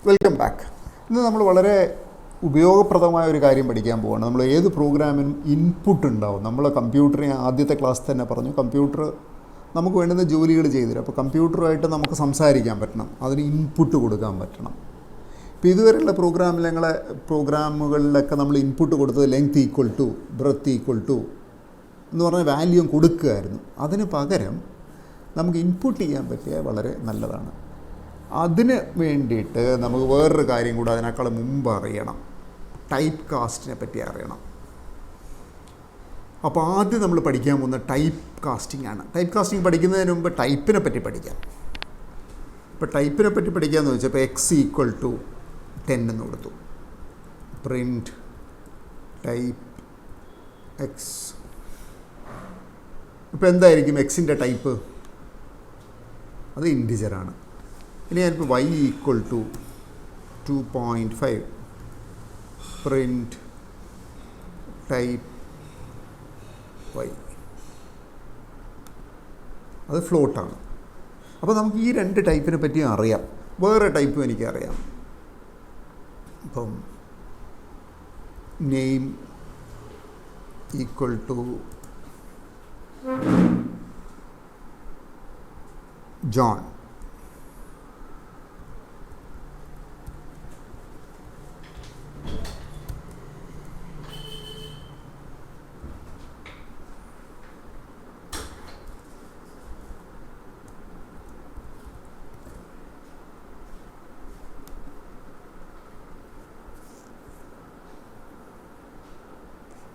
Welcome back. ഇന്ന് നമ്മൾ വളരെ ഉപയോഗപ്രദമായ ഒരു കാര്യം പഠിക്കാൻ പോവുകയാണ്. നമ്മൾ ഏത് പ്രോഗ്രാമിനും ഇൻപുട്ട് ഉണ്ടാവും. നമ്മൾ കമ്പ്യൂട്ടറിനെ ആദ്യത്തെ ക്ലാസ് തന്നെ പറഞ്ഞു, കമ്പ്യൂട്ടർ നമുക്ക് വേണ്ടുന്ന ജോലികൾ ചെയ്തു തരും. അപ്പോൾ കമ്പ്യൂട്ടറുമായിട്ട് നമുക്ക് സംസാരിക്കാൻ പറ്റണം, അതിന് ഇൻപുട്ട് കൊടുക്കാൻ പറ്റണം. ഇപ്പോൾ ഇതുവരെയുള്ള പ്രോഗ്രാമുകളിലൊക്കെ നമ്മൾ ഇൻപുട്ട് കൊടുത്തത് length equal to, breadth equal to എന്ന് പറഞ്ഞ വാല്യൂ കൊടുക്കുകയായിരുന്നു. അതിന് പകരം നമുക്ക് ഇൻപുട്ട് ചെയ്യാൻ പറ്റിയാൽ വളരെ നല്ലതാണ്. അതിന് വേണ്ടിയിട്ട് നമുക്ക് വേറൊരു കാര്യം കൂടെ അതിനേക്കാൾ മുമ്പ് അറിയണം, ടൈപ്പ് കാസ്റ്റിനെ പറ്റി അറിയണം. അപ്പോൾ ആദ്യം നമ്മൾ പഠിക്കാൻ പോകുന്ന ടൈപ്പ് കാസ്റ്റിംഗ് ആണ്. ടൈപ്പ് കാസ്റ്റിംഗ് പഠിക്കുന്നതിന് മുമ്പ് ടൈപ്പിനെ പറ്റി പഠിക്കാം. ഇപ്പോൾ ടൈപ്പിനെ പറ്റി പഠിക്കാമെന്ന് വെച്ചാൽ ഇപ്പോൾ എക്സ് ഈക്വൽ ടു 10 എന്ന് കൊടുത്തു, പ്രിൻറ്റ് ടൈപ്പ് എക്സ്. ഇപ്പോൾ എന്തായിരിക്കും എക്സിൻ്റെ ടൈപ്പ്? അത് ഇൻറ്റിജറാണ്. ഇനി ഞാനിപ്പോൾ y equal to 2.5, print type y. അത് ഫ്ലോട്ടാണ്. അപ്പോൾ നമുക്ക് ഈ രണ്ട് ടൈപ്പിനെ പറ്റി അറിയാം. വേറെ ടൈപ്പും എനിക്കറിയാം. ഇപ്പം നെയിം ഈക്വൽ ടു ജോൺ.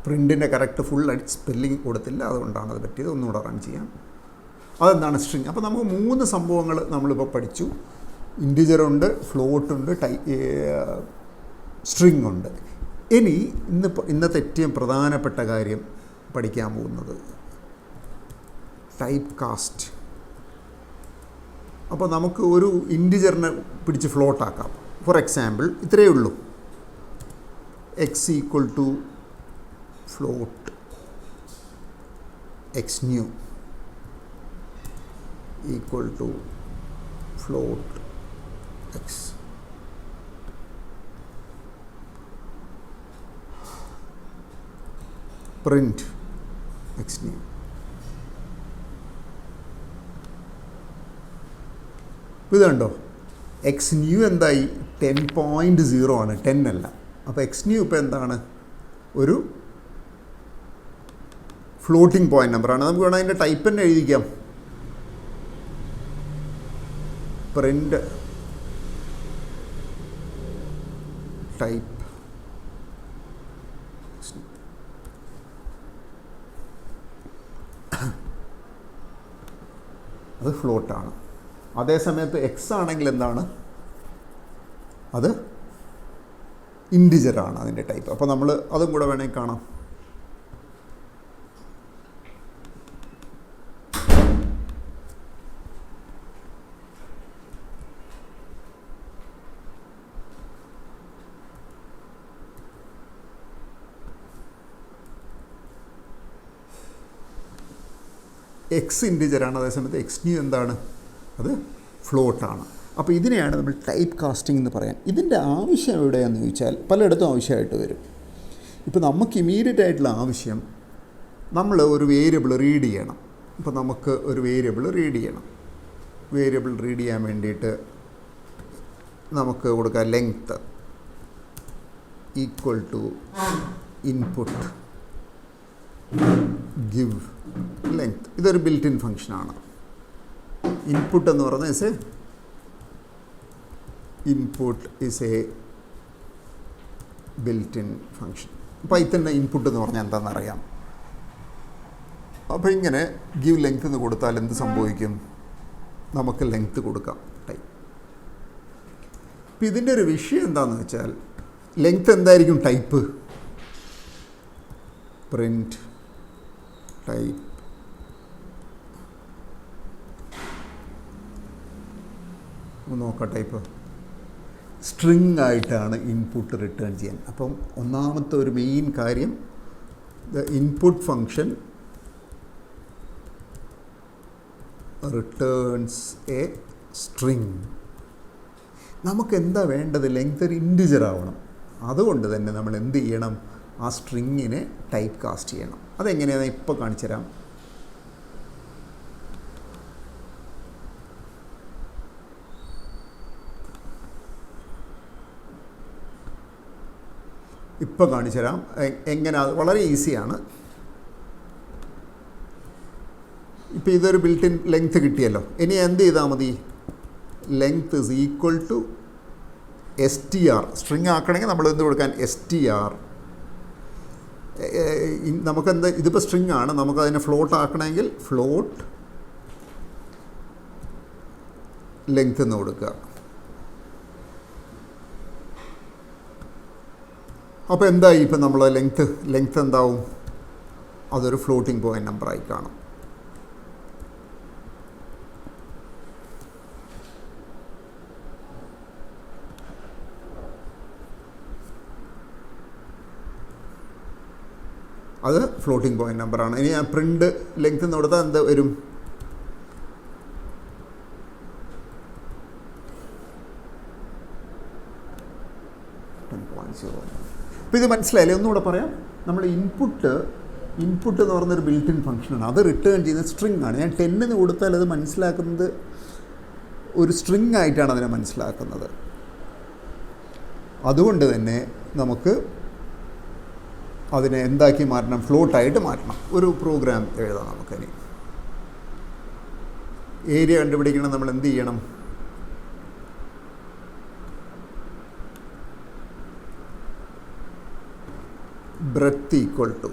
പ്രിൻറ്റിൻ്റെ കറക്റ്റ് ഫുൾ സ്പെല്ലിങ് കൊടുത്തില്ല, അതുകൊണ്ടാണ് അത് പറ്റിയത്. ഒന്നുകൂടെ റൺ ചെയ്യാം. അതെന്താണ് സ്ട്രിങ്? അപ്പോൾ നമുക്ക് 3 സംഭവങ്ങൾ നമ്മളിപ്പോൾ പഠിച്ചു. ഇൻറ്റിജറുണ്ട്, ഫ്ലോട്ടുണ്ട്, സ്ട്രിങ് ഉണ്ട്. ഇനി ഇന്നത്തെ ഏറ്റവും പ്രധാനപ്പെട്ട കാര്യം പഠിക്കാൻ പോകുന്നത് ടൈപ്പ് കാസ്റ്റ്. അപ്പോൾ നമുക്ക് ഒരു ഇൻറ്റിജറിനെ പിടിച്ച് ഫ്ലോട്ടാക്കാം. ഫോർ എക്സാമ്പിൾ ഇത്രയേ ഉള്ളൂ, x equal to float x new equal to float x. Print x new. ഇത് കണ്ടോ, എക്സ് ന്യൂ എന്തായി? 10.0 ആണ്, 10 അല്ല. അപ്പോൾ എക്സ് ന്യൂ ഇപ്പോൾ എന്താണ്? ഒരു ഫ്ലോട്ടിംഗ് പോയിൻ്റ് നമ്പറാണ്. നമുക്ക് വേണം അതിൻ്റെ ടൈപ്പ് തന്നെ എഴുതിക്കാം. പ്രിൻ്റ് ടൈപ്പ് അത് ഫ്ലോട്ടാണ്. അതേസമയത്ത് എക്സ് ആണെങ്കിൽ എന്താണ്? അത് ഇൻറ്റിജറാണ് അതിൻ്റെ ടൈപ്പ്. അപ്പോൾ നമ്മൾ അതും കൂടെ വേണമെങ്കിൽ കാണാം. എക്സ് ഇൻറ്റിജറാണ്, അതേസമയത്ത് എക്സ് ന്യൂ എന്താണ്? അത് ഫ്ലോട്ടാണ്. അപ്പോൾ ഇതിനെയാണ് നമ്മൾ ടൈപ്പ് കാസ്റ്റിംഗ് എന്ന് പറയാൻ. ഇതിൻ്റെ ആവശ്യം എവിടെയാണെന്ന് ചോദിച്ചാൽ പലയിടത്തും ആവശ്യമായിട്ട് വരും. ഇപ്പോൾ നമുക്ക് ഇമീഡിയറ്റ് ആയിട്ടുള്ള ആവശ്യം, നമ്മൾ ഒരു വേരിയബിൾ റീഡ് ചെയ്യണം. ഇപ്പോൾ നമുക്ക് ഒരു വേരിയബിൾ റീഡ് ചെയ്യണം. വേരിയബിൾ റീഡ് ചെയ്യാൻ വേണ്ടിയിട്ട് നമുക്ക് കൊടുക്കുക length equal to input give length. ഇതൊരു ബിൽറ്റ് ഇൻ ഫങ്ഷനാണ്. ഇൻപുട്ട് എന്ന് പറയുന്നത് input is a built in function. പൈത്തണിൻ്റെ ഇൻപുട്ട് എന്ന് പറഞ്ഞാൽ എന്താണെന്നറിയാം. അപ്പോൾ ഇങ്ങനെ ഗിവ് ലെങ്ത് എന്ന് കൊടുത്താൽ എന്ത് സംഭവിക്കും? നമുക്ക് ലെങ്ത് കൊടുക്കാം ടൈപ്പ്. അപ്പോൾ ഇതിൻ്റെ ഒരു വിഷയം എന്താണെന്ന് വെച്ചാൽ, ലെങ്ത് എന്തായിരിക്കും ടൈപ്പ്? പ്രിൻറ്റ് ടൈപ്പ് നോക്കാം. ടൈപ്പ് സ്ട്രിങ് ആയിട്ടാണ് ഇൻപുട്ട് റിട്ടേൺ ചെയ്യാൻ. അപ്പം ഒന്നാമത്തെ ഒരു മെയിൻ കാര്യം, the input function returns a string. നമുക്ക് എന്താ വേണ്ടത്? ലെങ്ത് ഒരു ഇൻറ്റിജർ ആവണം. അതുകൊണ്ട് തന്നെ നമ്മൾ എന്ത് ചെയ്യണം? ആ സ്ട്രിങ്ങിനെ ടൈപ്പ് കാസ്റ്റ് ചെയ്യണം. അതെങ്ങനെയാണ് ഇപ്പോൾ കാണിച്ചു തരാം. ഇപ്പോൾ കാണിച്ചു തരാം എങ്ങനെ. അത് വളരെ ഈസിയാണ്. ഇപ്പോൾ ഇതൊരു ബിൽറ്റ് ഇൻ ലെങ്ത് കിട്ടിയല്ലോ. ഇനി എന്ത് ചെയ്താൽ മതി? Length is equal to str. String ആക്കണമെങ്കിൽ നമ്മൾ എന്ത് കൊടുക്കാൻ? str. നമുക്കെന്ത്, ഇതിപ്പോൾ സ്ട്രിങ് ആണ്, നമുക്കതിനെ ഫ്ലോട്ട് ആക്കണമെങ്കിൽ ഫ്ലോട്ട് ലെങ്ത് എന്ന് കൊടുക്കുക. അപ്പോൾ എന്തായി? ഇപ്പം നമ്മൾ ലെങ്ത് എന്താവും? അതൊരു ഫ്ലോട്ടിംഗ് പോയിൻ്റ് നമ്പറായി കാണും. അത് ഫ്ലോട്ടിംഗ് പോയിൻ്റ് നമ്പറാണ്. ഇനി ഞാൻ പ്രിൻ്റ് ലെങ്ത് എന്ന് കൊടുത്താൽ എന്ത് വരും? അപ്പോൾ ഇത് മനസ്സിലായില്ലേ? ഒന്നുകൂടെ പറയാം. നമ്മൾ ഇൻപുട്ട് എന്ന് പറയുന്നൊരു ബിൽറ്റ് ഇൻ ഫംഗ്ഷനാണ്. അത് റിട്ടേൺ ചെയ്യുന്ന സ്ട്രിങ് ആണ്. ഞാൻ 10 എന്ന് കൊടുത്താൽ അത് മനസ്സിലാക്കുന്നത് ഒരു സ്ട്രിങ് ആയിട്ടാണ് അതിനെ മനസ്സിലാക്കുന്നത്. അതുകൊണ്ട് തന്നെ നമുക്ക് അതിനെ എന്താക്കി മാറ്റണം? ഫ്ലോട്ടായിട്ട് മാറ്റണം. ഒരു പ്രോഗ്രാം എഴുതാം നമുക്കതിന്. ഏരിയ കണ്ടുപിടിക്കണം. നമ്മൾ എന്ത് ചെയ്യണം? Breadth equal to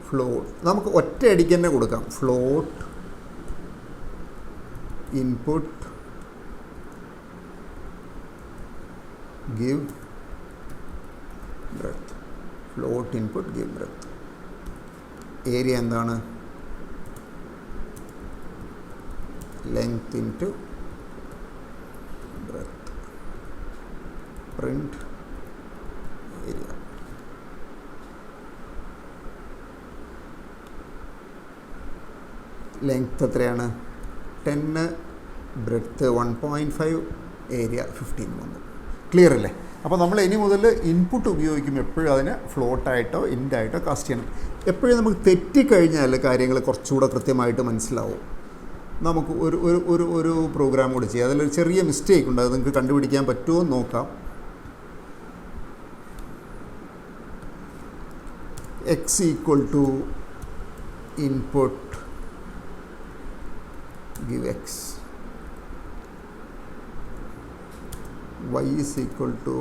float. നമുക്ക് ഒറ്റയടിക്ക് തന്നെ കൊടുക്കാം. Float input give breadth. float input give breadth. Area എന്താണ്? Length into breadth. Print area. Length എത്രയാണ്? 10, ബ്രെഡ്ത്ത് 1.5, ഏരിയ 15 വന്നു. ക്ലിയർ അല്ലേ? അപ്പോൾ നമ്മൾ ഇനി മുതൽ ഇൻപുട്ട് ഉപയോഗിക്കുമ്പോൾ എപ്പോഴും അതിനെ ഫ്ലോട്ടായിട്ടോ ഇൻറ്റായിട്ടോ കാസ്റ്റ് ചെയ്യണം. എപ്പോഴും നമുക്ക് തെറ്റിക്കഴിഞ്ഞാൽ കാര്യങ്ങൾ കുറച്ചുകൂടെ കൃത്യമായിട്ട് മനസ്സിലാവും. നമുക്ക് ഒരു പ്രോഗ്രാം കൂടി ചെയ്യാം. അതിലൊരു ചെറിയ മിസ്റ്റേക്ക് ഉണ്ട്. അത് നിങ്ങൾക്ക് കണ്ടുപിടിക്കാൻ പറ്റുമോ എന്ന് നോക്കാം. x equal to input give x, y is equal to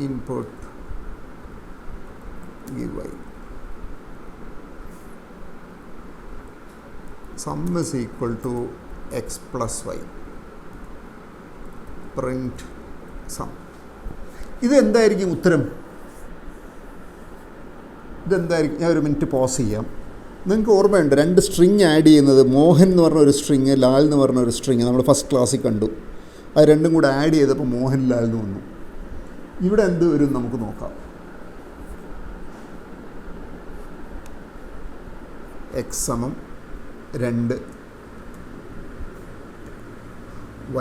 input give y, sum is equal to x plus y, print sum. ഇതെന്തായിരിക്കും ഉത്തരം? ഇതെന്തായിരിക്കും? ഞാൻ ഒരു മിനിറ്റ് പോസ് ചെയ്യാം. നിങ്ങൾക്ക് ഓർമ്മയുണ്ട് 2 സ്ട്രിങ് ആഡ് ചെയ്യുന്നത്? മോഹൻ എന്ന് പറഞ്ഞൊരു സ്ട്രിങ്, ലാൽ എന്ന് പറഞ്ഞൊരു സ്ട്രിങ് നമ്മൾ ഫസ്റ്റ് ക്ലാസ്സിൽ കണ്ടു. അത് രണ്ടും കൂടെ ആഡ് ചെയ്തപ്പോൾ മോഹൻലാൽ എന്ന് വന്നു. ഇവിടെ എന്ത് വരും നമുക്ക് നോക്കാം. x സമം 2,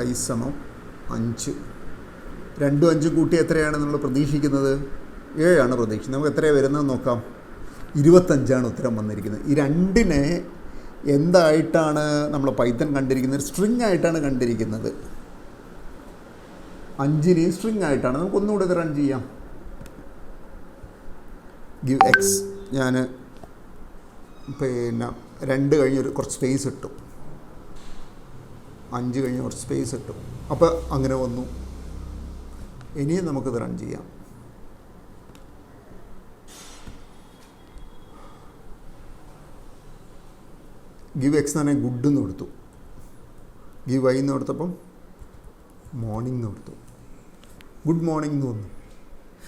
y സമം 5. 2ഉം 5ഉം കൂട്ടി എത്രയാണ് നമ്മൾ പ്രതീക്ഷിക്കുന്നത്? 7 പ്രതീക്ഷിക്കുന്നത്. നമുക്ക് എത്രയാണ് വരുന്നത് നോക്കാം. 25 ഉത്തരം വന്നിരിക്കുന്നത്. ഈ 2നെ എന്തായിട്ടാണ് നമ്മൾ പൈത്തൺ കണ്ടിരിക്കുന്നത്? സ്ട്രിങ് ആയിട്ടാണ് കണ്ടിരിക്കുന്നത്. 5നെയും സ്ട്രിങ് ആയിട്ടാണ്. നമുക്ക് ഒന്നുകൂടെ ഇത് റൺ ചെയ്യാം. Give X. ഞാൻ പിന്നെ 2 കഴിഞ്ഞ് കുറച്ച് സ്പേസ് ഇട്ടു, 5 കഴിഞ്ഞ് കുറച്ച് സ്പേസ് ഇട്ടു. അപ്പോൾ അങ്ങനെ വന്നു. ഇനിയും നമുക്കിത് റൺ ചെയ്യാം. ഗിവ് എക്സ് എന്ന് പറഞ്ഞാൽ ഗുഡ് എന്ന് കൊടുത്തു. ഗിവ് വൈ എന്ന് കൊടുത്തപ്പം മോർണിംഗ് എന്ന് കൊടുത്തു. ഗുഡ് മോർണിംഗ് എന്ന് വന്നു.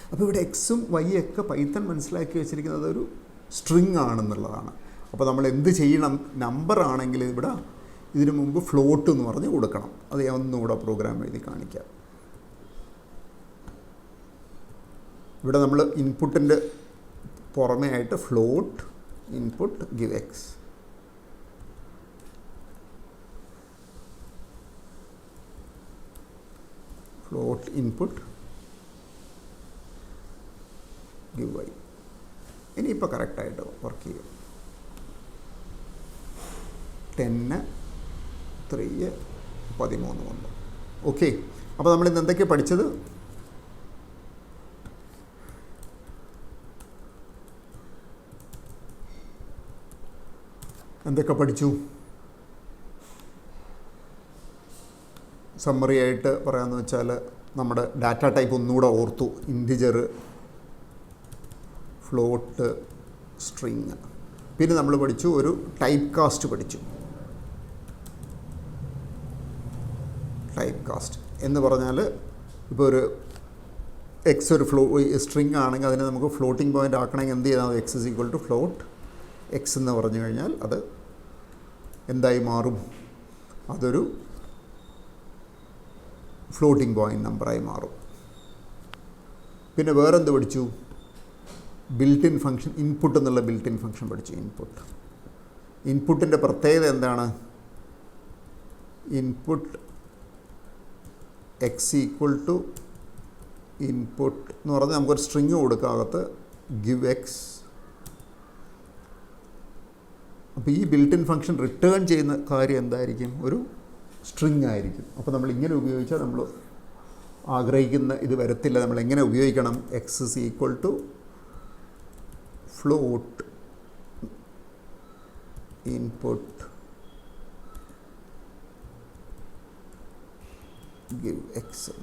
അപ്പോൾ ഇവിടെ എക്സും വൈ ഒക്കെ പൈത്തൺ മനസ്സിലാക്കി വെച്ചിരിക്കുന്നത് ഒരു സ്ട്രിങ് ആണെന്നുള്ളതാണ്. അപ്പോൾ നമ്മൾ എന്ത് ചെയ്യണം? നമ്പർ ആണെങ്കിൽ ഇവിടെ ഇതിനു മുമ്പ് ഫ്ലോട്ട് എന്ന് പറഞ്ഞ് കൊടുക്കണം. അത് ഞാൻ ഒന്നുകൂടെ പ്രോഗ്രാം എഴുതി കാണിക്കാം. ഇവിടെ നമ്മൾ ഇൻപുട്ടിൻ്റെ പുറമേ ആയിട്ട് float input give X. Float input give y. ഇനിയിപ്പോൾ കറക്റ്റായിട്ട് വർക്ക് ചെയ്യും. 10, 3, 13 വന്നു. ഓക്കെ, അപ്പോൾ നമ്മളിന്ന് എന്തൊക്കെയാണ് പഠിച്ചത്? എന്തൊക്കെ പഠിച്ചു? സമ്മറി ആയിട്ട് പറയാമെന്ന് വെച്ചാൽ നമ്മുടെ ഡാറ്റ ടൈപ്പ് ഒന്നുകൂടെ ഓർത്തു. Integer, float, string. പിന്നെ നമ്മൾ പഠിച്ചു ഒരു ടൈപ്പ് കാസ്റ്റ് പഠിച്ചു. ടൈപ്പ് കാസ്റ്റ് എന്ന് പറഞ്ഞാൽ ഇപ്പോൾ ഒരു എക്സ് ഒരു സ്ട്രിങ് ആണെങ്കിൽ അതിനെ നമുക്ക് ഫ്ലോട്ടിംഗ് പോയിൻ്റ് ആക്കണമെങ്കിൽ എന്ത് ചെയ്താൽ x is equal to float x എന്ന് പറഞ്ഞു കഴിഞ്ഞാൽ അത് എന്തായി മാറും? അതൊരു ഫ്ലോട്ടിംഗ് പോയിൻ്റ് നമ്പറായി മാറും. പിന്നെ വേറെന്ത് പഠിച്ചു? ബിൽറ്റ് ഇൻ ഫംഗ്ഷൻ, ഇൻപുട്ട് എന്നുള്ള ബിൽറ്റ് ഇൻ ഫംഗ്ഷൻ പഠിച്ചു. ഇൻപുട്ടിൻ്റെ പ്രത്യേകത എന്താണ്? Input x equal to input എന്ന് പറഞ്ഞാൽ നമുക്കൊരു സ്ട്രിങ് കൊടുക്കാകത്ത് ഗിവ് എക്സ്. അപ്പോൾ ഈ ബിൽറ്റ് ഇൻ ഫംഗ്ഷൻ റിട്ടേൺ ചെയ്യുന്ന കാര്യം എന്തായിരിക്കും? ഒരു സ്ട്രിങ് ആയിരിക്കും. അപ്പോൾ നമ്മൾ ഇങ്ങനെ ഉപയോഗിച്ചാൽ നമ്മൾ ആഗ്രഹിക്കുന്ന ഇത് വരത്തില്ല. നമ്മൾ എങ്ങനെ ഉപയോഗിക്കണം? X is equal to float input give x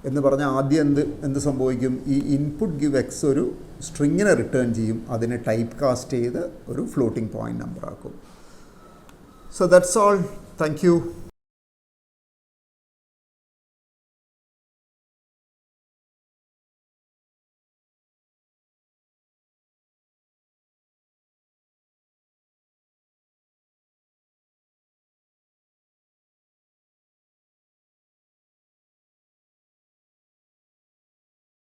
എന്ന് പറഞ്ഞാൽ ആദ്യം എന്ത് സംഭവിക്കും? ഈ ഇൻപുട്ട് ഗിവ് എക്സ് ഒരു സ്ട്രിങ്ങിനെ റിട്ടേൺ ചെയ്യും. അതിനെ ടൈപ്പ് കാസ്റ്റ് ചെയ്ത് ഒരു ഫ്ലോട്ടിംഗ് പോയിൻ്റ് നമ്പർ ആക്കും. So that's all. Thank you.